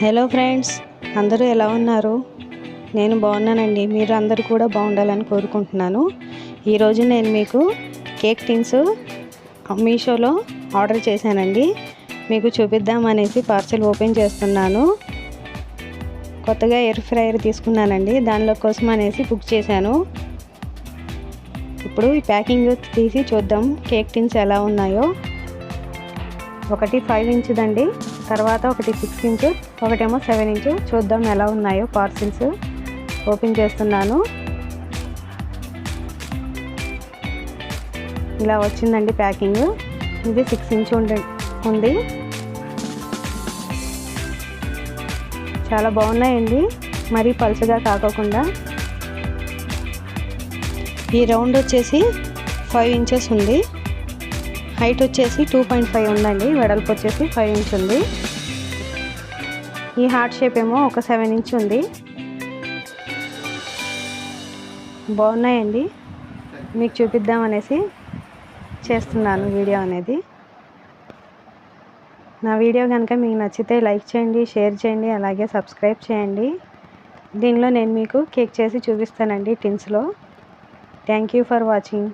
Hello friends, అందరూ ఎలా ఉన్నారు? నేను బాగున్నానండి. మీరు అందరూ కూడా బాగుండాలని కోరుకుంటున్నాను. ఈరోజు నేను మీకు కేక్ టిన్స్ మీషోలో ఆర్డర్ చేశానండి. మీకు చూపిద్దామనేసి పార్సెల్ ఓపెన్ చేస్తున్నాను. కొత్తగా ఎయిర్ ఫ్రైయర్ తీసుకున్నానండి, దానిలో కోసం అనేసి బుక్ చేశాను. ఇప్పుడు ఈ ప్యాకింగ్ తీసి చూద్దాం కేక్ టిన్స్ ఎలా ఉన్నాయో. ఒకటి 5 ఇంచుదండి, తర్వాత ఒకటి 6 ఇంచు, ఒకటేమో 7 ఇంచు. చూద్దాం ఎలా ఉన్నాయో పార్సిల్స్. ఓపెన్ చేస్తున్నాను. ఇలా వచ్చిందండి ప్యాకింగ్. ఇది 6 ఇంచు ఉంది. చాలా బాగున్నాయండి, మరీ పలుచగా కాకోకుండా. ఈ రౌండ్ వచ్చేసి 5 ఇంచెస్ ఉంది. హైట్ వచ్చేసి 2.5 ఉందండి. వెడల్పు వచ్చేసి 5 ఇంచ్ ఉంది. ఈ హార్ట్ షేప్ ఏమో ఒక 7 ఇంచ్ ఉంది. బాగున్నాయండి, మీకు చూపిద్దామనేసి చేస్తున్నాను వీడియో అనేది. నా వీడియో కనుక మీకు నచ్చితే లైక్ చేయండి, షేర్ చేయండి, అలాగే సబ్స్క్రైబ్ చేయండి. దీనిలో నేను మీకు కేక్ చేసి చూపిస్తానండి టిన్స్లో. Thank you for watching.